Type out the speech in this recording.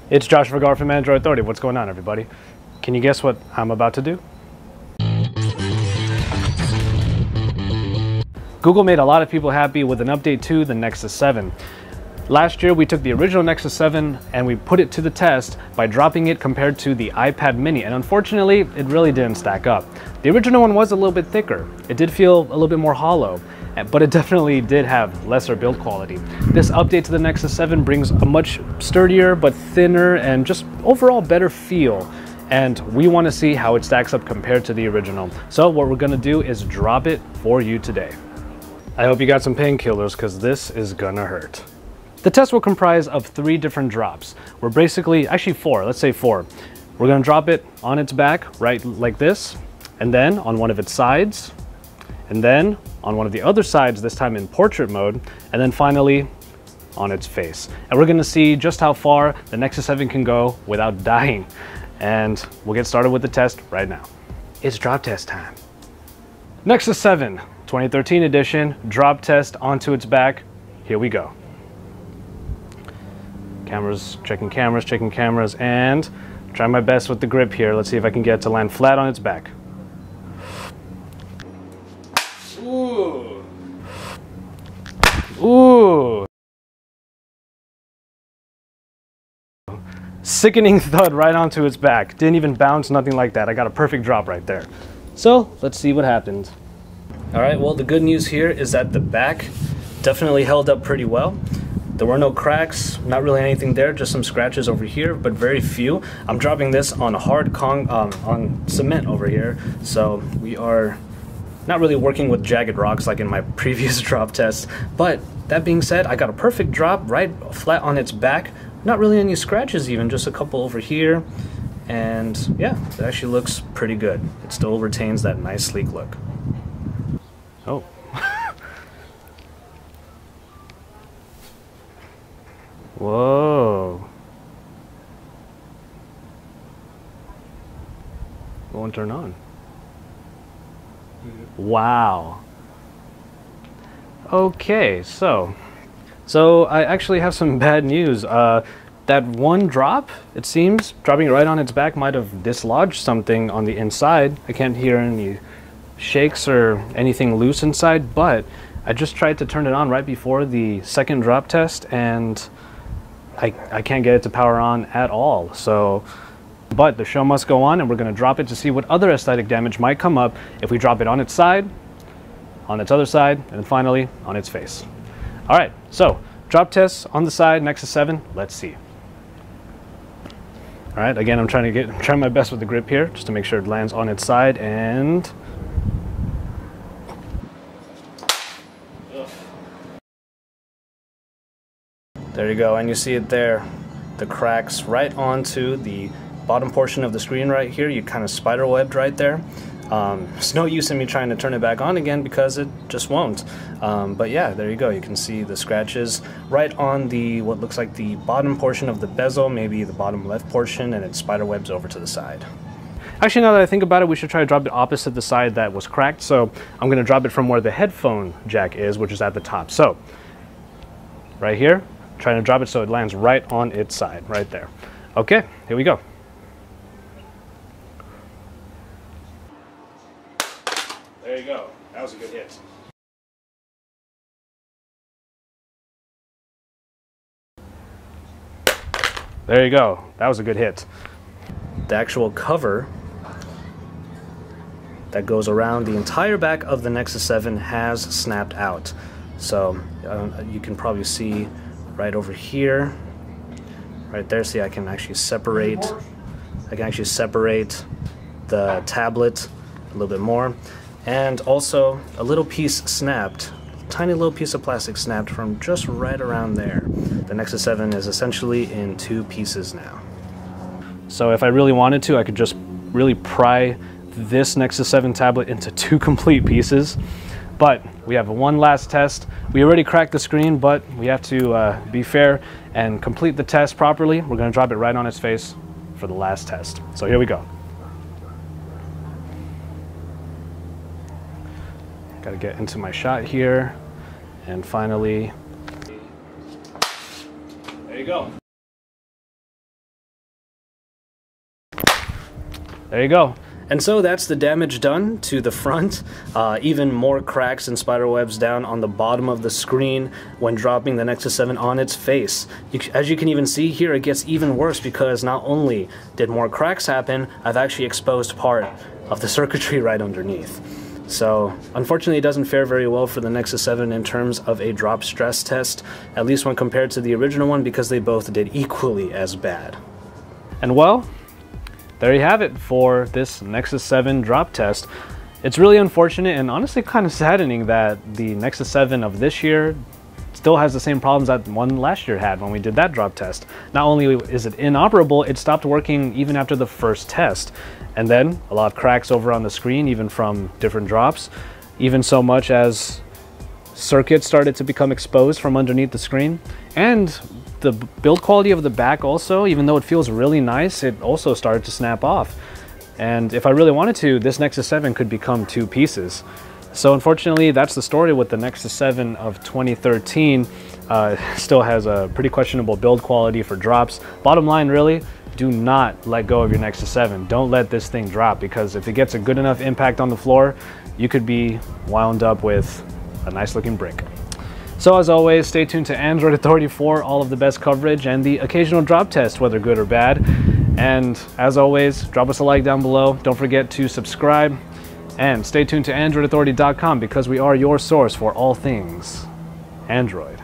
It's Josh Vergara from Android Authority. What's going on, everybody? Can you guess what I'm about to do? Google made a lot of people happy with an update to the Nexus 7. Last year, we took the original Nexus 7 and we put it to the test by dropping it compared to the iPad mini, and unfortunately, it really didn't stack up. The original one was a little bit thicker. It did feel a little bit more hollow, but it definitely did have lesser build quality. This update to the Nexus 7 brings a much sturdier but thinner and just overall better feel, and we want to see how it stacks up compared to the original. So what we're going to do is drop it for you today. I hope you got some painkillers, because this is gonna hurt. The test will comprise of 3 different drops. We're basically, actually 4, let's say 4. We're gonna drop it on its back, right like this, and then on one of its sides, and then on one of the other sides, this time in portrait mode, and then finally on its face. And we're gonna see just how far the Nexus 7 can go without dying. And we'll get started with the test right now. It's drop test time. Nexus 7, 2013 edition, drop test onto its back. Here we go. Checking cameras, and try my best with the grip here. Let's see if I can get it to land flat on its back. Ooh. Ooh. Sickening thud right onto its back. Didn't even bounce, nothing like that. I got a perfect drop right there. So let's see what happened. All right, well, the good news here is that the back definitely held up pretty well. There were no cracks, not really anything there, just some scratches over here, but very few. I'm dropping this on on cement over here, so we are not really working with jagged rocks like in my previous drop test. But that being said, I got a perfect drop right flat on its back. Not really any scratches even, just a couple over here. And yeah, it actually looks pretty good. It still retains that nice sleek look. Oh. Whoa. Won't turn on. Wow. Okay, so I actually have some bad news. That one drop, it seems, dropping it right on its back might have dislodged something on the inside. I can't hear any shakes or anything loose inside, but I just tried to turn it on right before the second drop test, and I can't get it to power on at all. So, but the show must go on, and we're going to drop it to see what other aesthetic damage might come up if we drop it on its side, on its other side, and then finally on its face. All right, so drop tests on the side, Nexus 7, let's see. All right, again, I'm trying my best with the grip here, just to make sure it lands on its side, and there you go, and you see it there, the cracks right onto the bottom portion of the screen right here. You kind of spider webbed right there. There's no use in me trying to turn it back on again because it just won't. But yeah, there you go. You can see the scratches right on the what looks like the bottom portion of the bezel, maybe the bottom left portion, and it spider webs over to the side. Actually, now that I think about it, we should try to drop it opposite the side that was cracked. So I'm going to drop it from where the headphone jack is, which is at the top. So right here, trying to drop it so it lands right on its side, right there. Okay, here we go. There you go. That was a good hit. There you go. That was a good hit. The actual cover that goes around the entire back of the Nexus 7 has snapped out. So you can probably see right over here, right there. See, I can actually separate the tablet a little bit more. And also a little piece snapped, tiny little piece of plastic snapped from just right around there. The Nexus 7 is essentially in 2 pieces now. So if I really wanted to, I could just really pry this Nexus 7 tablet into 2 complete pieces. But we have one last test. We already cracked the screen, but we have to be fair and complete the test properly. We're gonna drop it right on its face for the last test. So here we go. Got to get into my shot here, and finally, there you go. there you go. And so that's the damage done to the front. Even more cracks and spiderwebs down on the bottom of the screen when dropping the Nexus 7 on its face. As you can even see here, it gets even worse because not only did more cracks happen, I've actually exposed part of the circuitry right underneath. So unfortunately it doesn't fare very well for the Nexus 7 in terms of a drop stress test, at least when compared to the original one, because they both did equally as bad. And well, there you have it for this Nexus 7 drop test. It's really unfortunate and honestly kind of saddening that the Nexus 7 of this year still has the same problems that one last year had when we did that drop test. Not only is it inoperable, it stopped working even after the first test. And then a lot of cracks over on the screen, even from different drops, even so much as circuits started to become exposed from underneath the screen. And the build quality of the back also, even though it feels really nice, it also started to snap off. And if I really wanted to, this Nexus 7 could become two pieces. So unfortunately, that's the story with the Nexus 7 of 2013. Still has a pretty questionable build quality for drops. Bottom line, really, do not let go of your Nexus 7. Don't let this thing drop, because if it gets a good enough impact on the floor, you could be wound up with a nice looking brick. So as always, stay tuned to Android Authority for all of the best coverage and the occasional drop test, whether good or bad. And as always, drop us a like down below. Don't forget to subscribe and stay tuned to AndroidAuthority.com, because we are your source for all things Android.